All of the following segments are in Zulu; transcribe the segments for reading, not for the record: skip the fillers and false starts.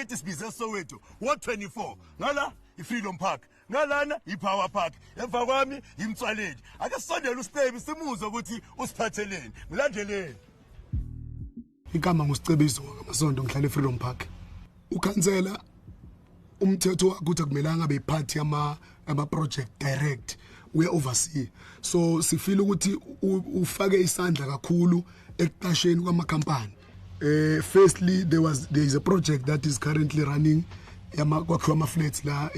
sakithi sibize Soweto Ward 24 ngala iFreedom Park ngalana iPower Park emva kwami imtswaleni ake sisondele uStebe simuze ukuthi usiphatheleni ngilandeleni igama ngusicebiso ngamasondo ngihlala eFreedom Park ukhansela umthetho wakho ukuthi akumelanga beyiphathi ama project direct we oversee so sifila ukuthi ufake isandla kakhulu ekuqasheni kwama company. Firstly there is a project that is currently running kwakhiwa ama flats la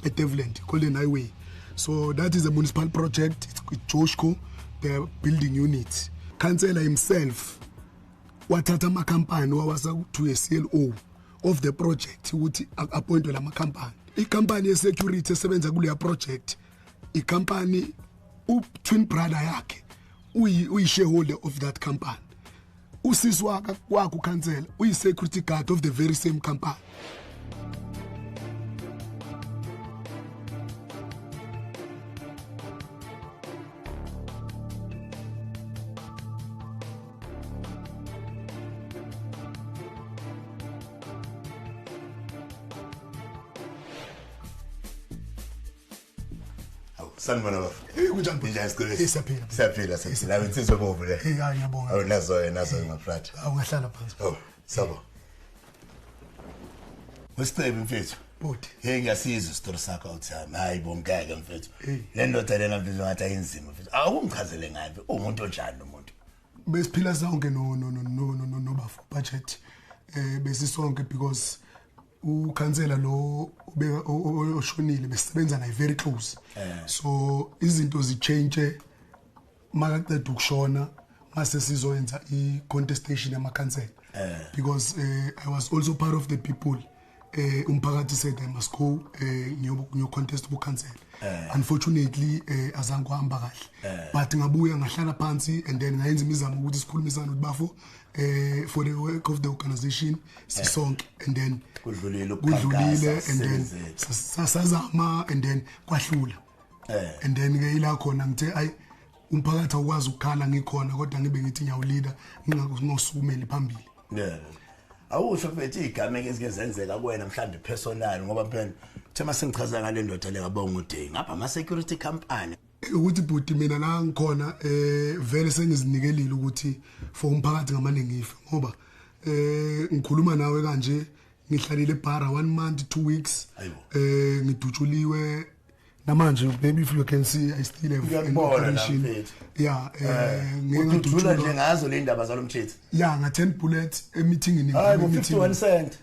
eDevland called an highway, so that is a municipal project. It's with Joshko, the building units. Councillor himself wathatha ama company wawasa to a CLO of the project ukuthi appointwe lama company. I company ye security esebenza kuleya project I company twin brother yakhe uyi shareholder of that company. Usisi wakho councillor uyi security guard of the very same company. Sanibona baba. Kunjani? Njani sikhulile? Siyaphila. Siyaphila. La insizwe bovu le. Hayi ngiyabonga. Awu nazo ngafrat. Awungahlala phansi. Oh, sabo. Wesicebe mfethu. Bodi. Hey ngiyasiza isitori sakho awuthami. Hayi bonkeke mfethu. Le ndoda lena mfethu ngathi ayinzima mfethu. Awungichazele ngapi? Umuntu onjani lo muntu? Besiphila sonke no bafu budget. Besisonke because ukhansela lo oshonile besebenza naye very close. So izinto zichange makaqeda ukushona mase sizoyenza I-contestation yamakhansela because I was also part of the people umphakathi said I must go ngiyo contest ukhansela. Unfortunately azange kuhamba kahle but ngabuya ngahlala phansi and then ngayenza imizamo ukuthi sikhulumisane ubafo for the work of the organization sisonke and then kudlulile and then sasazama and then kwahlula and then ke ila khona ngithe ay umphakathi awukwazi ukukhala ngikhona kodwa ngibe ngithi ngiyawulida ngingasukumeli phambili. Awusho mfethu igama engeke zenzeka kuwena mhlambe personal ngoba phela thema sengichaza ngale ndoda le ngabonga uDay ngapha ama security company ukuthi bhuti mina la ngikhona vele sengizinikelile ukuthi for umphakathi ngamane ngife ngoba ngikhuluma nawe kanje ngihlalile eBara 1 month 2 weeks ngidutshuliwe namanje maybe if you can see I still have an operation. Yeah ngidutshula nje ngazo le ndaba zalomthetho. Yeah nga 10 bullets emeeting ni 51 cent.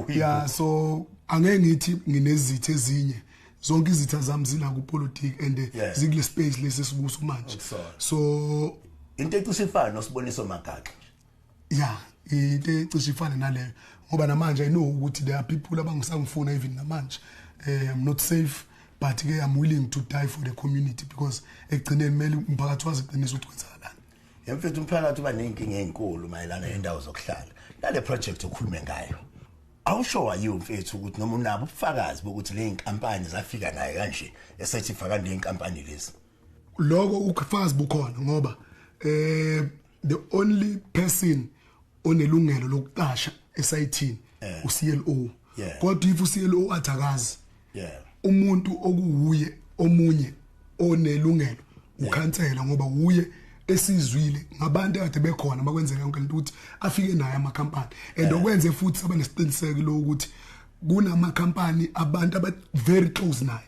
Yeah so angeke ngithi nginezitho ezinye zonke izitha zami zila ku politics and zikule space lesi sibuso manje. So into ecishe ifana nosiboniso Magaxa. Yeah into ecishe ifana naleyo ngoba namanje I know ukuthi there are people abangisangifuna even namanje I'm not safe but I'm willing to die for the community because ekugcineni mele umphakathi wazi iqiniso ukuthi kwenzakalani. Yemfethu umphakathi uba nenkinga ezinkulu mayelana nendawo zokuhlala. Nale project okhulume ngayo. Awushowa yiwo mfethu ukuthi noma unabo ubufakazi bokuthi le inkampani zafika naye kanje esethi faka le inkampani lezi. Lokho ukufakazi bukhona ngoba the only person onelungelo lokuqasha esayithini uCLO. Kodwa if uCLO athakazi umuntu okuwuye omunye onelungelo ukhansela ngoba uye esizwile ngabantu akade bekhona makwenzeka yonke into ukuthi afike naye ama company and okwenze futhi sabanesiqiniseko lo ukuthi kunama company abantu aba very close naye.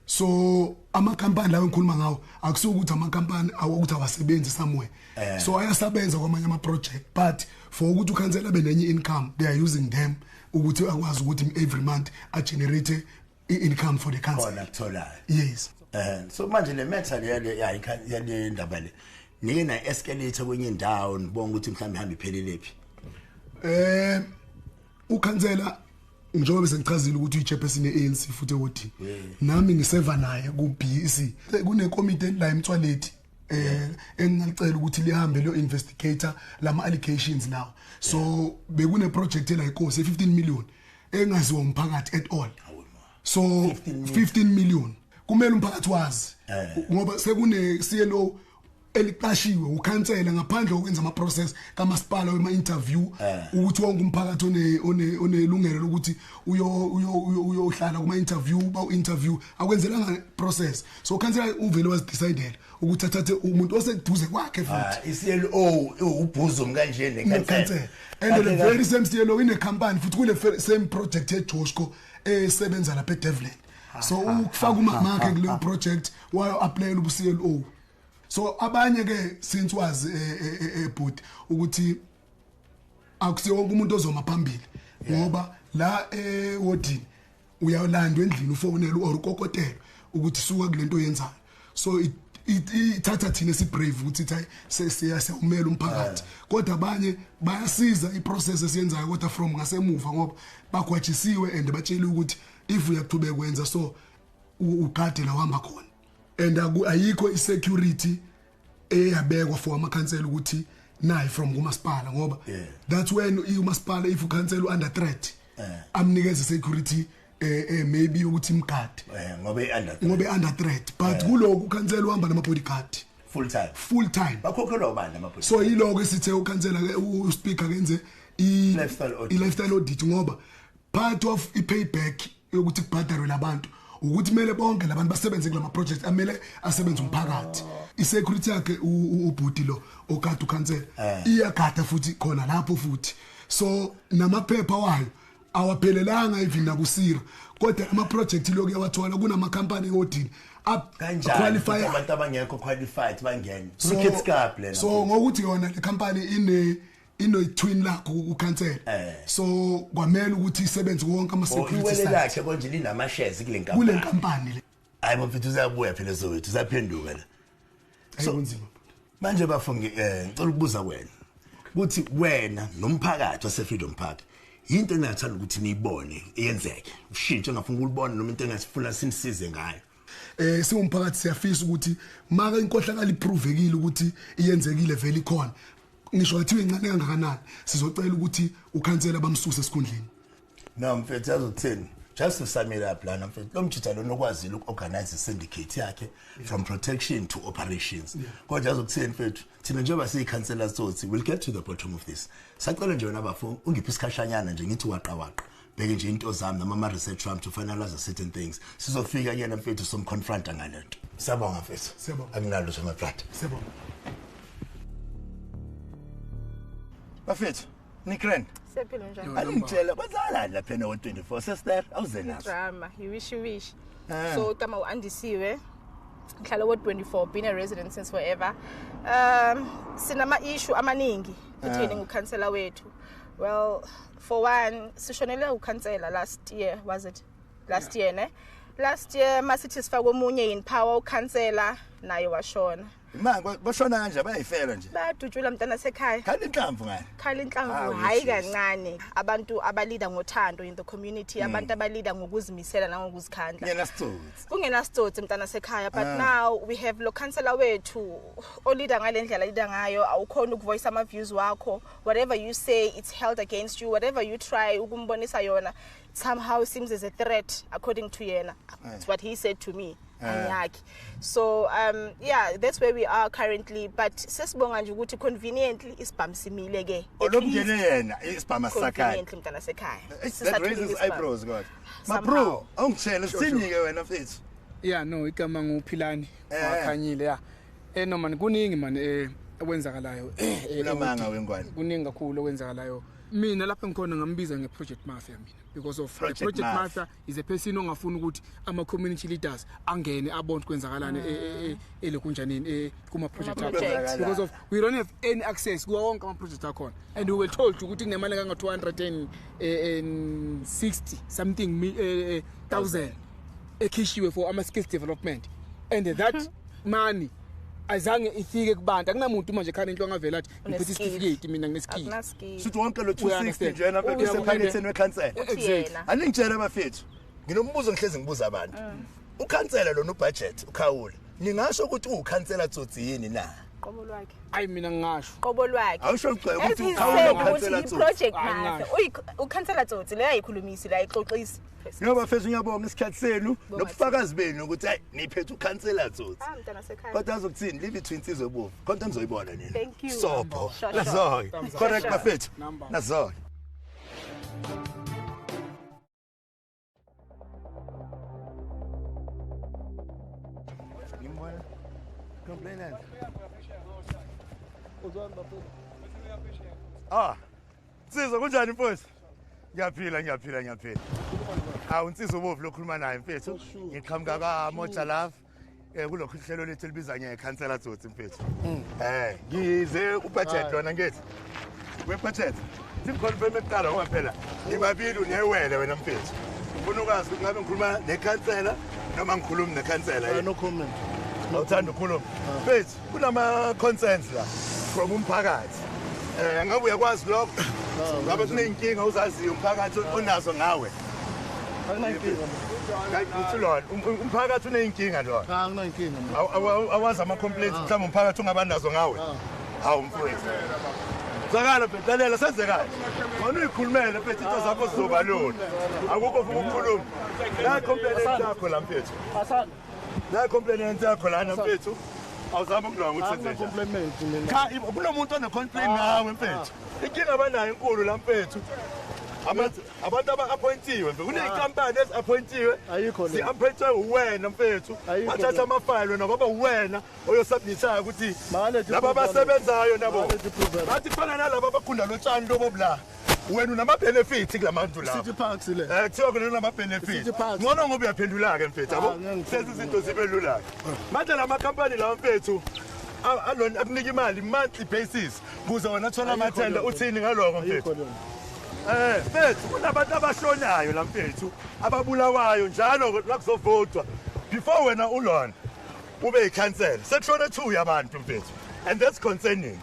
So ama company lawo engikhuluma ngawo akusuka ukuthi ama company awukuthi awasebenzi somewhere so ayasebenza kwamanye ama project but for ukuthi ukhansela benenye income they are using them ukuthi akwazi ukuthi every month a generate income for the council. Yes. So manje le matter yale ndaba le nike na escalate kwenye indawo nibonga ukuthi mhlambe ihamba iphelele phi. Ukhansela njengoba sengichazile ukuthi uyichairperson yeANC futhi ewodi nami ngiseva naye ku BEC kune committee la eMthwaleti engicela ukuthi lihambe lo investigator lama allegations now so bekune project la iKhosi 15 million engaziwa umphakathi at all. So 15 million kumele umphakathi wazi ngoba sekune CLO eliqashiwe ukhansela ngaphandle kokwenza ama process kamasipala wema interview ukuthi wonke umphakathi onelungelo lokuthi uyohlala kuma interview interview akwenzelanga process so ukhansela uvele was decided ukuthi athathe umuntu oseduze kwakhe futhi iCLO ubhuzum kanje nekhansela and the very same CLO in a company futhi kule same project eJoshko esebenza lapha eDevlin so ukufaka umakhe kule project wayo apply ubu CLO so abanye ke since wazi ebhood ukuthi akusiyo wonke umuntu ozoma phambili ngoba la wodini uyalandwa endlini ufonela ukokotela ukuthi suka kulento yenzayo so ithatha thina si brave ukuthi siyasumela umphakathi kodwa abanye bayasiza iprocess esiyenzayo kodwa from ngasemuva ngoba bagwajisiwe and batshela ukuthi if uyakuthube kwenza so ugade la uhamba khona and ayikho isecurity eyabekwa for amakhansela ukuthi nayi from kumasipala ngoba that's when umasipala if ukhansela under threat amnikeza security maybe ukuthi imgade ngobe under threat but kuloko ukhansela uhamba nama bodyguard full time bakhokhelwa ubani nama bodyguard so yiloko esithe ukhansela ke uspeaker kenze lifestyle audit ngoba part of i-payback yokuthi kubhadarwe labantu ukuthi mele bonke labantu basebenze kulama project amele asebenze umphakathi isecurity yakhe ubhuti lo okade ukhansela iyagada futhi khona lapho futhi so namaphepha wayo awaphelelanga even nakusira kodwa ama project lokho yawathola kunama company odini qualify abantu abangekho qualified bangena kids cup lena so ngokuthi yona le company ino twin lakho ukhansela so kwamela ukuthi isebenze wonke ama security side lakhe konje linama shares kule company le hayi mfethu uzabuya phela Soweto uzaphenduka la ayibunzima manje bafungi ngicela ukubuza wena ukuthi wena nomphakathi wase Freedom Park into engathanda ukuthi niyibone iyenzeke ushintsho engafuna ukulibona noma into engasifuna sinisize ngayo siwumphakathi siyafisa ukuthi maka inkohlakala iprovekile ukuthi iyenzekile vele ikhona ngisho ngathi incane kangakanani sizocela ukuthi ukhansela bamsuse esikhundleni no mfethu azothini just to sum it up lana mfethu lo mjita lo nokwazile ukorganize syndicate yakhe from protection to operations kodwa azokuthini mfethu thina njengoba siyikhansela sothi we'll get to the bottom of this sacela nje wena bafu ungiphi isikhashanyana nje ngithi waqawaqa beke nje into zami nama research wami to finalize certain things sizofika kuyena mfethu somconfronta ngalento siyabonga mfethu siyabonga anginalo shema brother siyabonga bafethu Nikren Sephilo njani? Angitshela bazalana lapha no 24 sister awuzenazo. Drama, you wish. So kama uandisiwe ngihlala wo 24 been a resident since forever. Sinama issue amaningi pertaining ukhansela wethu. Well, for one, sishonele ukhansela last year was it? Last year ne? Last year masithi sifake omunye in power ukhansela naye washona. Manje bashona kanje bayifela nje. Bayadutshula mntana sekhaya. Khala inhlamvu ngani? Khala inhlamvu hayi kancane. Abantu abalida ngothando in the community, abantu abalida ngokuzimisela nangokuzikhandla. Ngena sitsotsi. Kungena sitsotsi mntana sekhaya, but now we have lo councillor wethu olida ngalendlela lida ngayo awukhona ukuvoice ama views wakho. Whatever you say it's held against you. Whatever you try ukumbonisa yona somehow seems as a threat according to yena. It's what he said to me. So yeah, that's where we are currently, but sesibonga nje ukuthi conveniently isibhamsimile ke olomngene yena isibhama sakhaya conveniently mntana sekhaya that raises eyebrows god ma bro awungitshela sinike wena mfethu yeah no igama nguphilani wakhanyile yeah no man kuningi man okwenzakalayo lamanga wengwane kuningi kakhulu okwenzakalayo mina lapha ngikhona ngambiza ngeproject mafia mina because of project mafia is a person ongafuna ukuthi ama community leaders angene abone kwenzakalana elekunjanini kuma project because of we don't have any access kuwa wonke ama project akhona and we were told ukuthi kunemali kanga 260 something thousand ekhishiwe for ama skills development and that money azange ifike kubantu akunamuntu manje khana into angavela athi ngiphethe certificate mina ngineskill sithi wonke lo 260 nje yena mfethu sephaketheni wekhansela aningitshela bafethu nginombuzo ngihlezi ngibuza abantu ukhansela lo no budget ukhawula ningasho ukuthi ukhansela tsotsi yini na Qobo lwakhe. Hayi mina ngingasho. Qobo lwakhe. Awusho ukuthi ukuthi project master. Ukhansela Tsotsi leya ayikhulumisi la ixoxisi. Ngoba mfethu ngiyabonga isikhathi senu nobufakazi benu ukuthi hayi niphethe ukhansela Tsotsi. Mntana sekhaya. Kodwa azokuthini live between insizwe bovu. Konke nizoyibona nina. Thank you. Sobho. Sure. Nazo. Correct bafethu. Nazo. Ngibona. Complainant. Nsizwa kunjani mfowethu? Ngiyaphila. Unsizwa ubovu lokhuluma naye mfethu. Ngiqhamuka kaMoja Love. Kulokho ihlelo lethu libiza ngekhansela Tsotsi mfethu. Ngize ubudget lona ngithi. Webudget. Simconfirm ekuqala ngoba phela ngibabili unewele wena mfethu. Ufuna ukwazi ukuthi ngabe ngikhuluma nekhansela noma ngikhuluma nekhansela. No comment. Awuthanda ukukhuluma. Mfethu kunama concerns la from umphakathi. Ngabe uyakwazi lokho? Ngabe kunenkinga uzaziyo umphakathi onazo ngawe. Akunayinkinga. Ngithulona umphakathi uneyinkinga lo. Akunayinkinga. Awazi ama complaints mhlawumbe umphakathi ungabanazo ngawe. Hawu mfowethu. Zakala bhedlalela senzekayo. Wona uyikhulumele mfethu into zakho zizobalula. Akukho ufuna ukukhuluma. La complaint yakho la mfethu. La complaint yakho lana mfethu. Awuzama ukulanga ukuthi senze. Compliment mina. Cha kunomuntu one complaint ngawe mfethu. Inkinga abanayo enkulu la mfethu. Abantu aba-appointiwe mfethu kuney'nkampani ezi-appointiwe si-appointwe uwena mfethu bathatha amafayili wena ngoba uwena oyosubmithayo ukuthi laba abasebenzayo nabo bathi kufana nalaba abagunda lotshani lobo bula wena unama-benefits kula bantu labo kuthiwa khona unama-benefits ngcono ngoba uyaphendula-ke mfethu yabo senze izinto zibe lula-ke manje la makhampani lawa mfethu akunika imali monthly basis kuze wena thola amathenda uthini ngaloko mfethu mfethu kunabantu abashonayo la mfethu ababulawayo njalo la kuzovotwa before wena ulona ube yikhansela sekushone 2 yabantu mfethu and that's concerning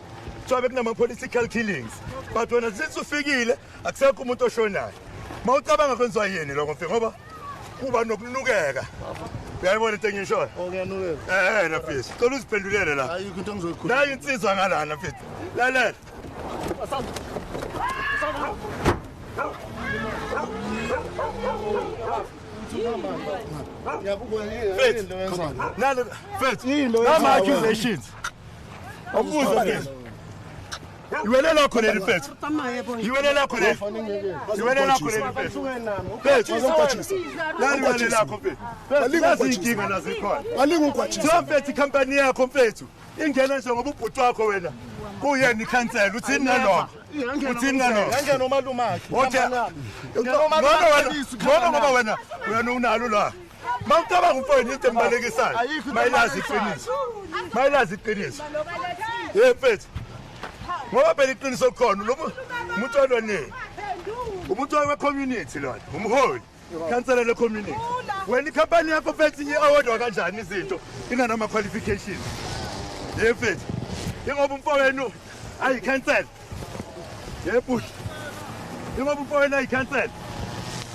so bekunama political killings but wena since ufikile akusekho umuntu oshonayo mawucabanga kwenziwa yini lokho mfethu ngoba kuba nokunukeka uyayibona into engishoyo Ngiyanukela. na mfethu cela uziphendulele la Ayikho into engizoyikhuluma. la insizwa ngalana mfethu lalela Nama accusations. Awubuza mfethu. Iwelela khona mfethu. Iwelela khona. Iwelela khona mfethu. Mfethu uzokwatshisa. Lali iwelela khona mfethu. Mfethu inkinga nazikhona. Alinga ukwatshisa. Mfethu company yakho mfethu. Ingena nje ngoba ubhuti wakho wena. Kuyena ikhansela uthini nalokho? Uthini nalokho? Ngangena umalume wakhe. Okay. Ngoba wena unalo la. Mawucabanga umfowenu into embalekisayo. Mayilazi iqiniso. Mayilazi iqiniso. Mfethu. Ngoba phela iqiniso likhona lo umuntu olone. Umuntu we community lona. Umholi. Councilor le community. Wena ikhampani yakho mfethu i-awardwa kanjani izinto inganama qualifications. Mfethu. Ingoba umfowenu ayikhansela. Yebo. Ingoba umfowenu ayikhansela.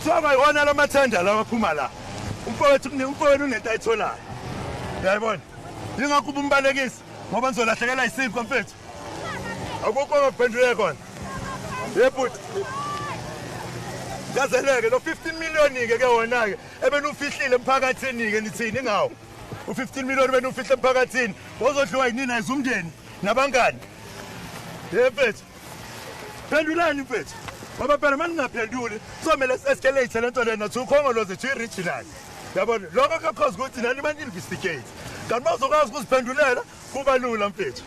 Soba yona lamathenda lawa aphuma la. Umfowenu unento ayitholayo. Uyayibona? Ingakho ubumbalekisi ngoba nizolahlekelwa isikho mfethu. Akukho ngaphendule khona. Yebo. Yazeleke lo 15 million ke wona ke ebenufihlile emphakathini ke nithini ngawo. U15 million benufihle emphakathini. Wozodliwa yini naye umndeni nabangani. Mfethu. Phendulani mfethu. Ngoba phela manje ngaphenduli somele escalate lento lena ukhongoloze to regional. Yabona lokho akakhozi ukuthi nani manje investigate. Kanti bazokwazi ukuziphendulela kuba lula mfethu.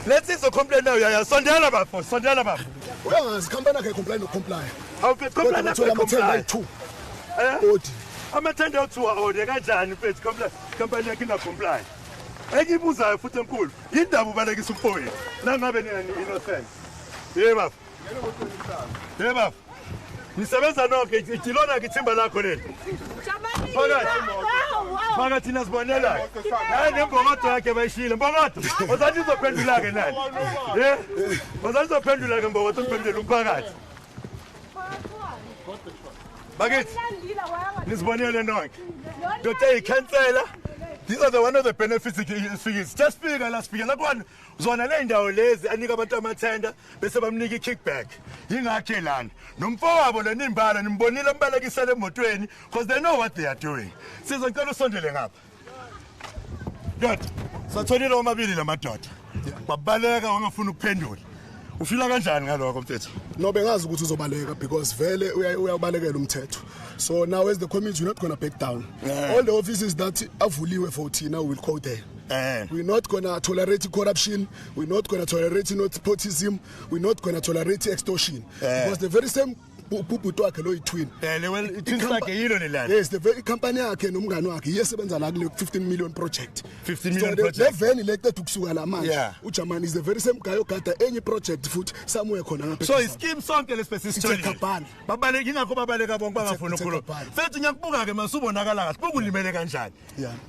Let's is a complaint now yaya sondela bafo sondela bafo. Uyazi company yakhe complain no comply. Awufethu complaint Kodwa comply. 2. Odi. Amathenda othiwa ode kanjani mfethu complaint company yakhe ina comply. Engibuzayo futhi enkulu indaba ubalekisa umfowethu. La ngabe nini innocent. Yebo. Yebo. Nisebenza nonke itilona ngithimba lakho leli. Phakathi nasibonela. Hayi nembongodo yakhe bayishile. Mbongodo. Uzathi uzophendula ke nani? Uzathi uzophendula ke mbongodo uphendula umphakathi. Bakithi. Nisibonele nonke. Dothe ikhansela These are one of the benefits is just fika la sifika la kwani uzona le ndawo lezi anika abantu amathenda bese bamnika ikickback yingakhe lana nomfowabo lenimbala nimbonile umbalekisele emotweni because they know what they are doing. Sizocela usondele ngapha. Dot satholile omabili lamadoda babaleka wangafuna ukuphendula. Ufila kanjani ngaloko mfethu? No bengazi ukuthi uzobaleka because vele uyabalekela umthetho. So now as the community we're not going to back down. All the offices that avuliwe for thina will go there. We're not going to tolerate corruption. We're not going to tolerate nepotism. We're not going to tolerate extortion. Because the very same ubhuti wakhe lo yitwin. Well, it is like a hero in land. Yes, the very company yakhe nomngane wakhe iyesebenza la kule 15 million project. 15 million so project. The van elected ukusuka la manje. uJamani is the very same guy ogada any project futhi somewhere khona ngapha. So ischeme sonke lesipesi story. Babaleka ingakho babaleka bonke bangafuna ukukhuluma. Mfethu ngiyakubuka ke masubonakala kahle. Bukulimele kanjani?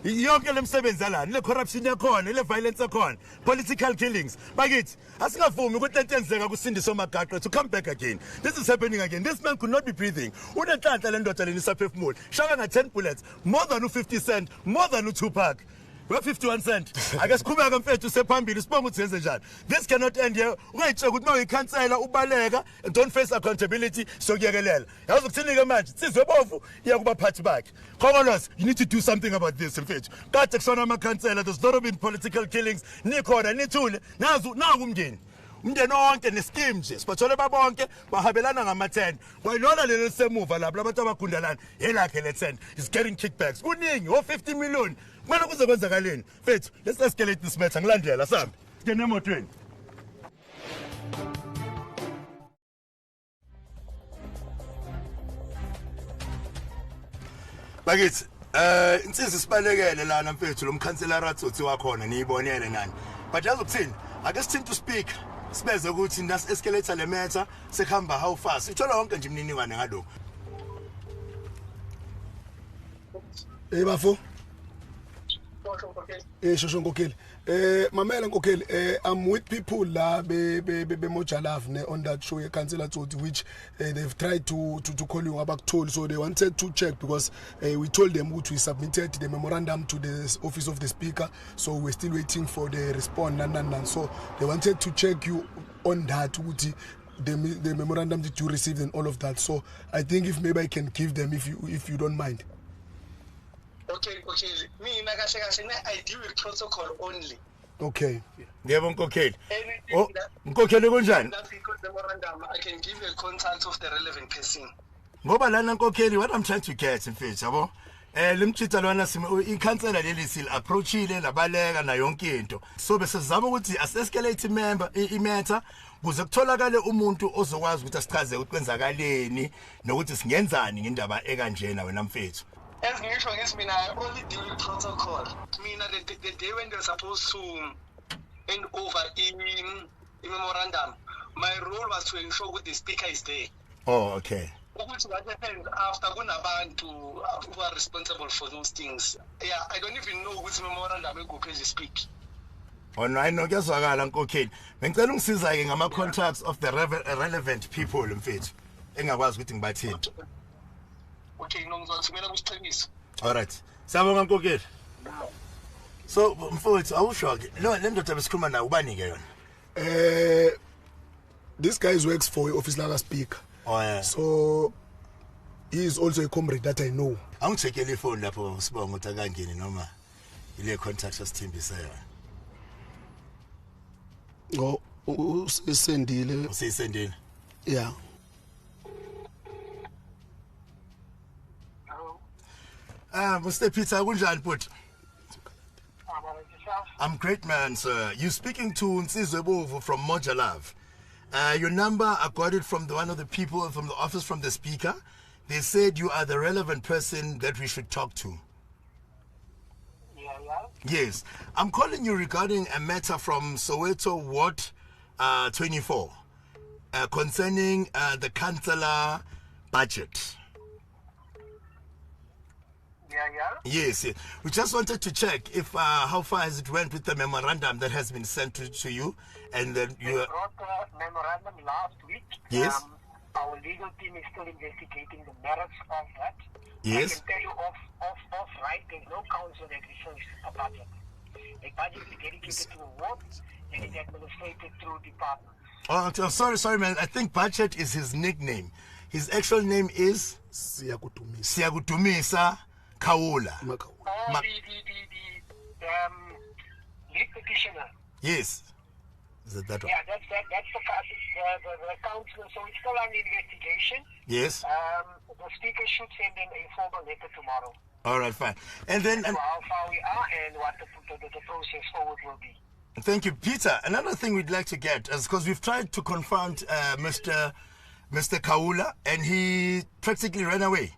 Yonke lemsebenzi yalana, le corruption yakhona, le violence yakhona, political killings. Bakithi asingavumi ukuthi lento yenzeka kuSindiso Magaqo to come back again. This is happening again. This man could not be breathing. Unenhlanhla lendoda lenisaphefumula. Shaka nga 10 bullets, more than 50 cent, more than 2 pack. We're 51 cent. I guess kuba mfethu sephambili sibonga ukuthi yenze njani. This cannot end here. Ungayitshela ukuthi mawuyikhansela ubaleka and don't face accountability sokuyekelela. Yazi ukuthini ke manje? Sizwe bovu iyakuba phathi bakhe. Khongolos, you need to do something about this mfethu. Kade kusona amakhansela, there's not been political killings. Nikhona nithule. Naku umndeni. Umndeni wonke nescheme nje sibathole babonke bahabelana ngama10 kwayilona lelo semuva lapho abantu abagundalana elakhe le10 is getting kickbacks kuningi 50 million kumele kuze kwenzakaleni mfethu let's escalate this matter ngilandela sambi ngene emotweni. Bakithi insizwe sibalekele lana mfethu lo mkhansela rathothi wakhona niyibonele nani but yazi ukuthini ake sithinta to speak sibeze ukuthi nas escalator le matter sekhamba how fast ithola wonke nje imniningwane ngalokho. Bafo shosho Nkokheli mamela Nkokheli I'm with people la be Mojalav on that show Councillor Tsotsi which they've tried to call you abakutholi so they wanted to check because we told them we submitted the memorandum to the office of the speaker so we're still waiting for the response and so they wanted to check you on that the memorandum that you received and all of that so I think if maybe I can give them if you don't mind. Okay. Me I deal with protocol only. Okay. Yebo Nkokheli. Nkokheli kunjani? I can give you a contact of the relevant person. Ngoba lana Nkokheli what I'm trying to get mfethu yabo. Limchitha lwana ikhansela leli sil approachile labaleka na yonke into. So bese sizama ukuthi escalate imatter kuze kutholakale umuntu ozokwazi ukuthi asichaze ukuthi kwenzakaleni nokuthi singenzani ngendaba ekanjena wena mfethu. As usual, yes, I only deal with protocol. The day when they're supposed to hand over in memorandum, my role was to ensure that the speaker is there. Oh, okay. What happens after who are responsible for those things? Yeah, I don't even know which memorandum will go to speak. Oh no, I know kuyazwakala Nkokheli. Bengicela ungisiza ke ngama contacts of the relevant people mfethu. Engakwazi ukuthi ngibathini. Okay, all right. Siyabonga Nkokheli. So mfowethu awusho ke lo lendoda besikhuluma nayo ubani ke yona? This guy works for office like a speaker. Oh yeah. So he is also a comrade that I know. Angithekele ifone lapho sibonga ukuthi akangeni noma ile contact asithembisa yona. Oh, usendile. Usisendile. Yeah. Mr. Peter, kunjani bhuti? I'm great man, sir. You're speaking to Nsizwe Bovu from Mojalav. Your number, I got it from one of the people from the office from the speaker. They said you are the relevant person that we should talk to. Yeah. Yes. I'm calling you regarding a matter from Soweto Ward 24 concerning the councillor budget. Yeah. Yes. We just wanted to check if how far has it went with the memorandum that has been sent to you, and then you brought the memorandum last week. Yes. Our legal team is still investigating the merits of that. Yes. I can tell you off right, there's no council that refers a budget. A budget is dedicated to a ward and is administrated through departments. Oh, sorry, man. I think Budget is his nickname. His actual name is Siyakudumisa Khawula. Oh, the lead petitioner. Yes. Is it that one? Yeah, that's the council. So it's still under investigation. Yes. The speaker should send in a formal letter tomorrow. All right, fine. And then, How far we are and what the process forward will be. thank you, Peter. Another thing we'd like to get is because we've tried to confront Mr. Khawula, and he practically ran away.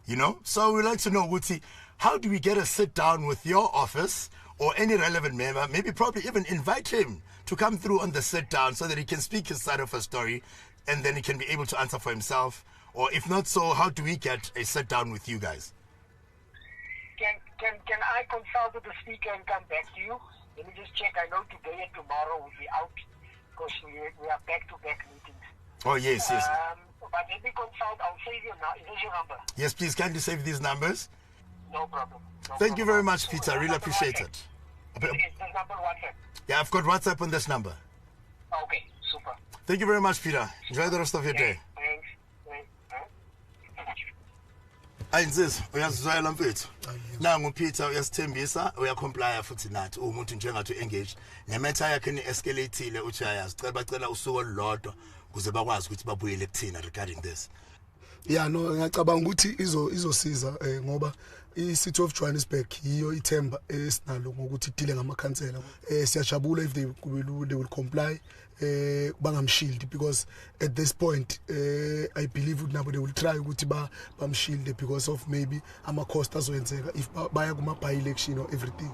You know, so we'd like to know, Wuti, how do we get a sit down with your office or any relevant member? Maybe probably even invite him to come through on the sit down so that he can speak his side of a story, and then he can be able to answer for himself. Or if not so, how do we get a sit down with you guys? Can I consult with the speaker and come back to you? Let me just check. I know today and tomorrow will be out because we are back-to-back meetings. Oh, yes. But let me consult. I'll save you now. Is this your number? Yes, please, kindly save these numbers. No problem. Thank you very much, Peter. I really appreciate it. Is this number WhatsApp? Yeah, I've got WhatsApp on this number. Okay, super. Thank you very much, Peter. Enjoy the rest of your day. Thanks. Ayinsizwa uyazizwela mfethu nangu Peter uyasithembisa uyacomply futhi nathi umuntu njengathi engage nematha yakhe ni escalateile uthi ayazicela bacela usuku olulodwa ukuze bakwazi ukuthi babuyele kuthina regarding this. Yeah, no, ngiyacabanga ukuthi izosiza ngoba iCity of Johannesburg yiyo ithemba esinalo ngokuthi idile ngamakhansela. Siyajabula if they will comply bangamshield, because at this point I believe nabo they will try ukuthi bamshield because of maybe ama cost azoyenzeka if baya kuma by election or everything.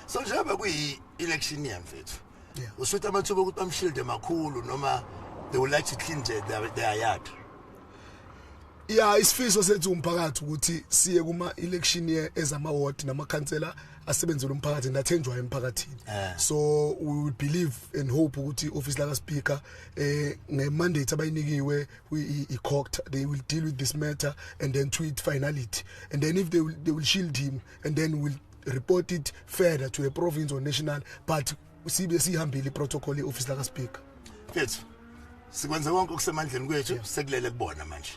So njengoba kuyi election year mfethu. Yeah. Usutha amathuba ukuthi bamshield emakhulu noma they would like to clean their yard. Yeah, isifiso sethu umphakathi ukuthi siye kuma election year ezama ward namakhansela asebenzele umphakathi nathenjwa emphakathini. So we would believe and hope ukuthi office la speaker nge-mandate abayinikiwe i-cocked, they will deal with this matter and then tweet finality, and then if they will shield him and then will report it further to the province or national, but sihambile protocol office la speaker. Mfethu sikwenze konke okusemandleni kwethu sekulele kubona manje.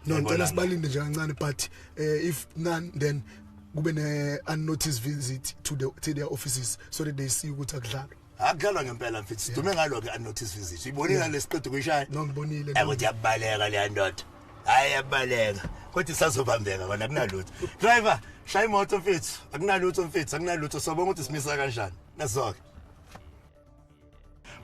No, ngicela sibalinde nje kancane, but if none, then kube ne unnoticed visit to their offices so that they see ukuthi akudlalwa. Akudlalwa ngempela mfethu sidume ngalo ke unnoticed visit. Ibonile lesiqedo kuyishaya. No, ngibonile. Ukuthi yabaleka le ndoda. Hayi yabaleka. Kodwa isazobambeka kona akunalutho. Driver, shaya imoto mfethu. Akunalutho mfethu, akunalutho. Sobonga ukuthi simisa kanjani. Nasoke.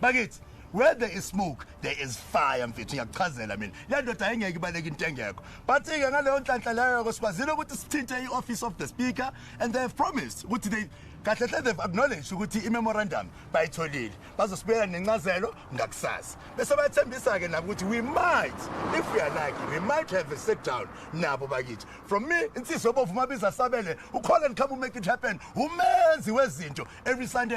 Bakithi, where there is smoke, there is fire mfethu. Ngiyachazela mina. Le ndoda ayengeke ibaleke into engekho. But ke ngaleyo nhlanhla leyo kwasikwazile ukuthi sithinte i-office of the speaker, and they have promised ukuthi they've acknowledged ukuthi i-memorandum bayitholile. Bazosibuyela nencazelo ngakusasa. Bese bayathembisa ke nabo ukuthi we might, if we are lucky, we might have a sit down nabo bakithi. From me, insizwa bovu mabiza sabele, ukhona ngikhamba make it happen. Umenzi wezinto every Sunday.